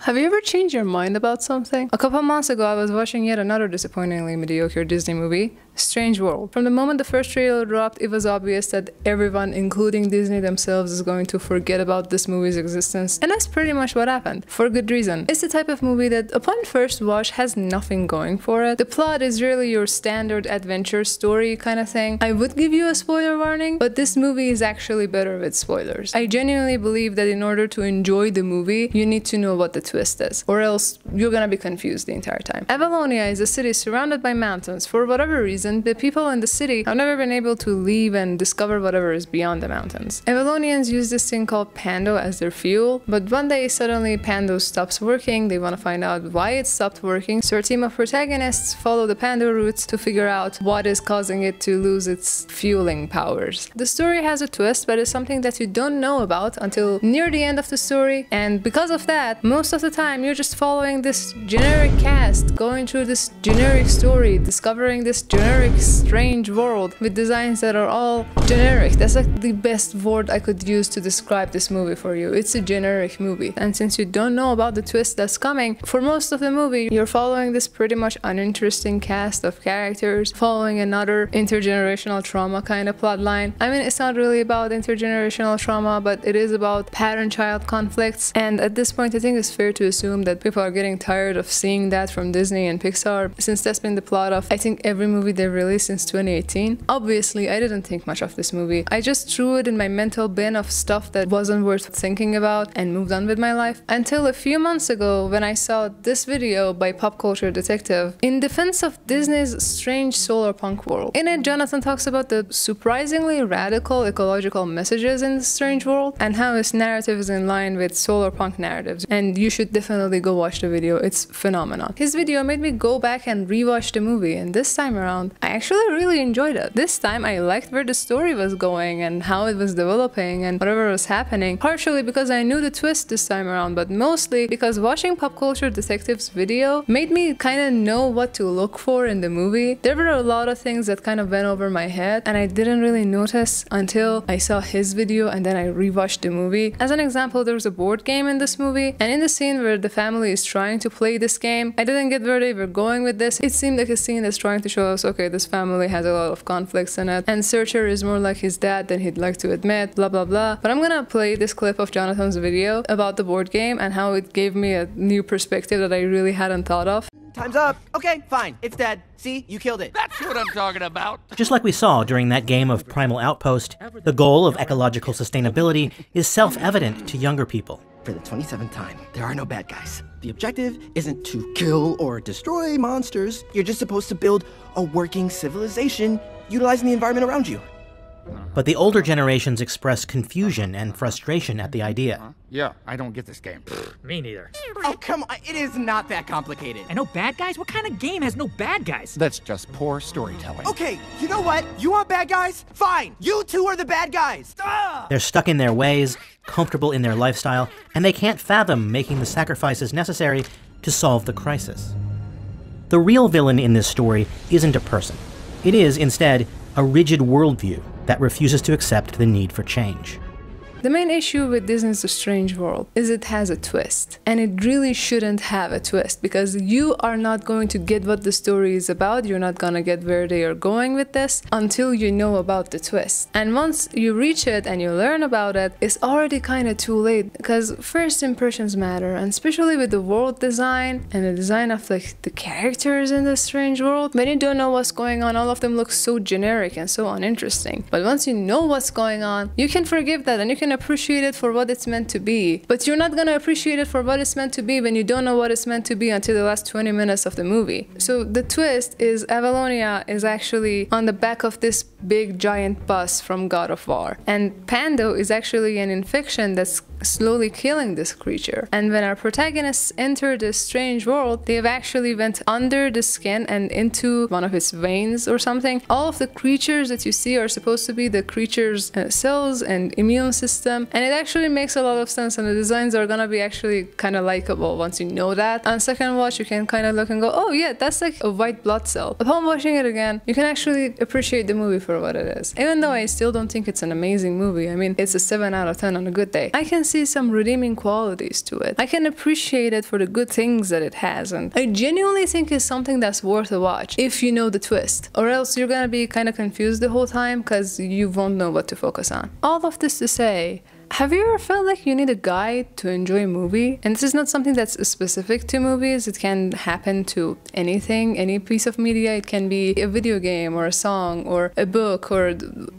Have you ever changed your mind about something? A couple months ago, I was watching yet another disappointingly mediocre Disney movie, Strange World. From the moment the first trailer dropped, it was obvious that everyone, including Disney themselves, is going to forget about this movie's existence. And that's pretty much what happened, for good reason. It's the type of movie that, upon first watch, has nothing going for it. The plot is really your standard adventure story kind of thing. I would give you a spoiler warning, but this movie is actually better with spoilers. I genuinely believe that in order to enjoy the movie, you need to know what the twist is, or else you're gonna be confused the entire time. Avalonia is a city surrounded by mountains. For whatever reason, the people in the city have never been able to leave and discover whatever is beyond the mountains. Avalonians use this thing called Pando as their fuel, but one day suddenly Pando stops working. They want to find out why it stopped working, so a team of protagonists follow the Pando routes to figure out what is causing it to lose its fueling powers. The story has a twist, but it's something that you don't know about until near the end of the story, and because of that, most of the time you're just following this generic cast, going through this generic story, discovering this generic strange world with designs that are all generic. That's like the best word I could use to describe this movie for you. It's a generic movie, and since you don't know about the twist that's coming, for most of the movie you're following this pretty much uninteresting cast of characters, following another intergenerational trauma kind of plot line. I mean, it's not really about intergenerational trauma, but it is about parent-child conflicts, and at this point I think it's fair to assume that people are getting tired of seeing that from Disney and Pixar, since that's been the plot of I think every movie they released since 2018. Obviously, I didn't think much of this movie. I just threw it in my mental bin of stuff that wasn't worth thinking about and moved on with my life. Until a few months ago when I saw this video by Pop Culture Detective in defense of Disney's strange Solarpunk world. In it, Jonathan talks about the surprisingly radical ecological messages in the strange world and how his narrative is in line with Solarpunk narratives. And you should definitely go watch the video. It's phenomenal. His video made me go back and rewatch the movie, and this time around, I actually really enjoyed it. This time I liked where the story was going and how it was developing and whatever was happening, partially because I knew the twist this time around, but mostly because watching Pop Culture Detective's video made me kind of know what to look for in the movie. There were a lot of things that kind of went over my head and I didn't really notice until I saw his video and then I rewatched the movie. As an example, there was a board game in this movie, and in the scene where the family is trying to play this game, I didn't get where they were going with this. It seemed like a scene that's trying to show us, okay, this family has a lot of conflicts in it, and Searcher is more like his dad than he'd like to admit, blah blah blah. But I'm gonna play this clip of Jonathan's video about the board game and how it gave me a new perspective that I really hadn't thought of. Time's up. Okay, fine. It's dead. See? You killed it. That's what I'm talking about. Just like we saw during that game of Primal Outpost, the goal of ecological sustainability is self-evident to younger people. For the 27th time, there are no bad guys. The objective isn't to kill or destroy monsters. You're just supposed to build a working civilization utilizing the environment around you. But the older generations express confusion and frustration at the idea. Yeah, I don't get this game. Me neither. Oh, come on. It is not that complicated. And no bad guys? What kind of game has no bad guys? That's just poor storytelling. Okay, you know what? You want bad guys? Fine. You two are the bad guys. They're stuck in their ways, comfortable in their lifestyle, and they can't fathom making the sacrifices necessary to solve the crisis. The real villain in this story isn't a person. It is, instead, a rigid worldview that refuses to accept the need for change. The main issue with Disney's The Strange World is it has a twist, and it really shouldn't have a twist because you are not going to get what the story is about, you're not gonna get where they are going with this until you know about the twist. And once you reach it and you learn about it, it's already kind of too late because first impressions matter, and especially with the world design and the design of like the characters in The Strange World. When you don't know what's going on, all of them look so generic and so uninteresting. But once you know what's going on, you can forgive that and you can appreciate it for what it's meant to be. But you're not gonna appreciate it for what it's meant to be when you don't know what it's meant to be until the last 20 minutes of the movie. So the twist is Avalonia is actually on the back of this big giant bus from God of War, and Pando is actually an infection that's slowly killing this creature. And when our protagonists enter this strange world, they have actually went under the skin and into one of its veins or something. All of the creatures that you see are supposed to be the creature's cells and immune system system, and it actually makes a lot of sense, and the designs are gonna be actually kind of likable once you know that. On second watch, you can kind of look and go, oh yeah, that's like a white blood cell. Upon watching it again, you can actually appreciate the movie for what it is. Even though I still don't think it's an amazing movie, I mean, it's a 7 out of 10 on a good day, I can see some redeeming qualities to it. I can appreciate it for the good things that it has, and I genuinely think it's something that's worth a watch if you know the twist, or else you're gonna be kind of confused the whole time because you won't know what to focus on. All of this to say, have you ever felt like you need a guide to enjoy a movie? And this is not something that's specific to movies, it can happen to anything, any piece of media. It can be a video game or a song or a book or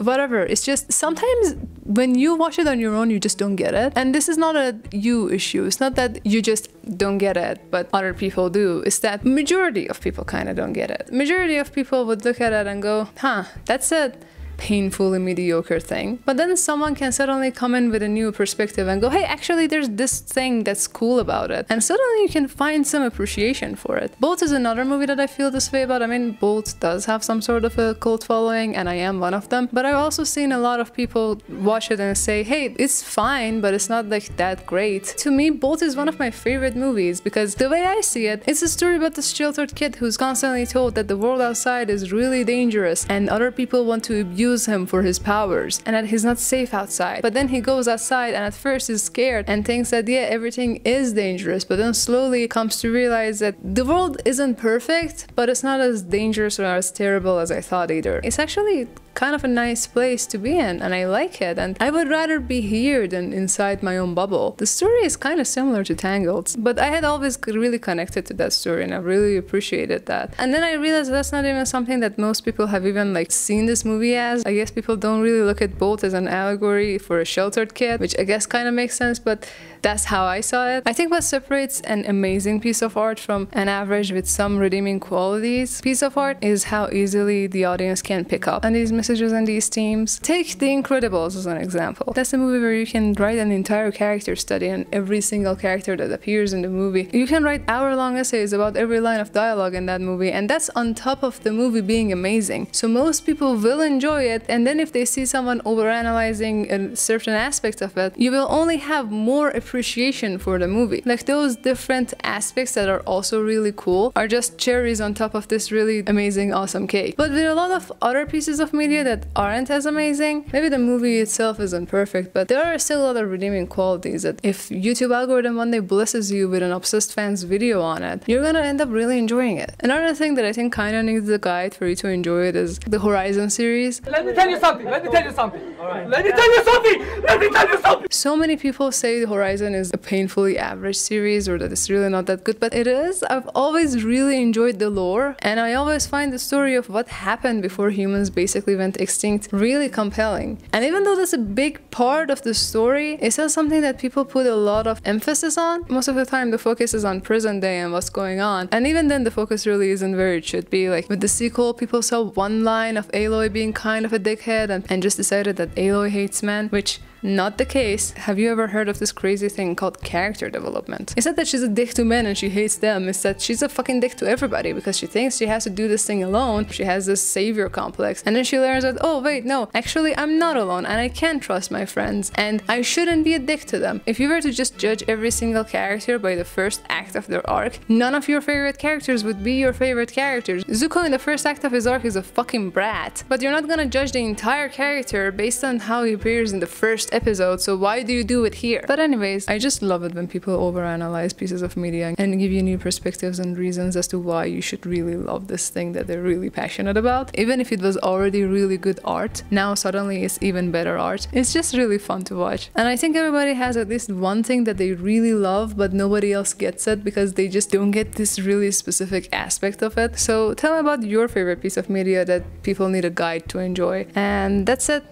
whatever. It's just sometimes when you watch it on your own, you just don't get it. And this is not a you issue. It's not that you just don't get it, but other people do. It's that majority of people kind of don't get it. Majority of people would look at it and go, huh, that's it. Painfully mediocre thing. But then someone can suddenly come in with a new perspective and go, hey, actually there's this thing that's cool about it. And suddenly you can find some appreciation for it. Bolt is another movie that I feel this way about. I mean, Bolt does have some sort of a cult following, and I am one of them. But I've also seen a lot of people watch it and say, hey, it's fine, but it's not like that great. To me, Bolt is one of my favorite movies because the way I see it, it's a story about this sheltered kid who's constantly told that the world outside is really dangerous and other people want to abuse him for his powers and that he's not safe outside. But then he goes outside and at first is scared and thinks that yeah, everything is dangerous, but then slowly comes to realize that the world isn't perfect, but it's not as dangerous or as terrible as I thought either. It's actually kind of a nice place to be in, and I like it, and I would rather be here than inside my own bubble. The story is kind of similar to Tangled, but I had always really connected to that story and I really appreciated that. And then I realized that's not even something that most people have even like seen this movie as. I guess people don't really look at Bolt as an allegory for a sheltered kid, which I guess kind of makes sense, but that's how I saw it. I think what separates an amazing piece of art from an average with some redeeming qualities piece of art is how easily the audience can pick up on these messages and these themes. Take The Incredibles as an example. That's a movie where you can write an entire character study on every single character that appears in the movie. You can write hour-long essays about every line of dialogue in that movie, and that's on top of the movie being amazing. So most people will enjoy it, and then if they see someone overanalyzing a certain aspect of it, you will only have more appreciation for the movie. Like those different aspects that are also really cool are just cherries on top of this really amazing, awesome cake. But with a lot of other pieces of media that aren't as amazing, maybe the movie itself isn't perfect, but there are still a lot of redeeming qualities that if YouTube algorithm one day blesses you with an obsessed fan's video on it, you're gonna end up really enjoying it. Another thing that I think kinda needs a guide for you to enjoy it is the Horizon series. Let me tell you something. Let me tell you something. All right. Let me tell you something. Let me tell you something. So many people say the Horizon is a painfully average series or that it's really not that good, but it is. I've always really enjoyed the lore, and I always find the story of what happened before humans basically went extinct really compelling. And even though that's a big part of the story, it's not something that people put a lot of emphasis on. Most of the time the focus is on present day and what's going on, and even then the focus really isn't where it should be. Like with the sequel, people saw one line of Aloy being kind of a dickhead and just decided that Aloy hates men, which not the case. Have you ever heard of this crazy thing called character development? It's not that she's a dick to men and she hates them, it's that she's a fucking dick to everybody because she thinks she has to do this thing alone. She has this savior complex, and then she learns that, oh wait, no, actually I'm not alone and I can trust my friends and I shouldn't be a dick to them. If you were to just judge every single character by the first act of their arc, none of your favorite characters would be your favorite characters. Zuko in the first act of his arc is a fucking brat, but you're not gonna judge the entire character based on how he appears in the first episode, so why do you do it here? But anyways, I just love it when people overanalyze pieces of media and give you new perspectives and reasons as to why you should really love this thing that they're really passionate about. Even if it was already really good art, now suddenly it's even better art. It's just really fun to watch. And I think everybody has at least one thing that they really love, but nobody else gets it because they just don't get this really specific aspect of it. So tell me about your favorite piece of media that people need a guide to enjoy. And that's it.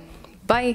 Bye!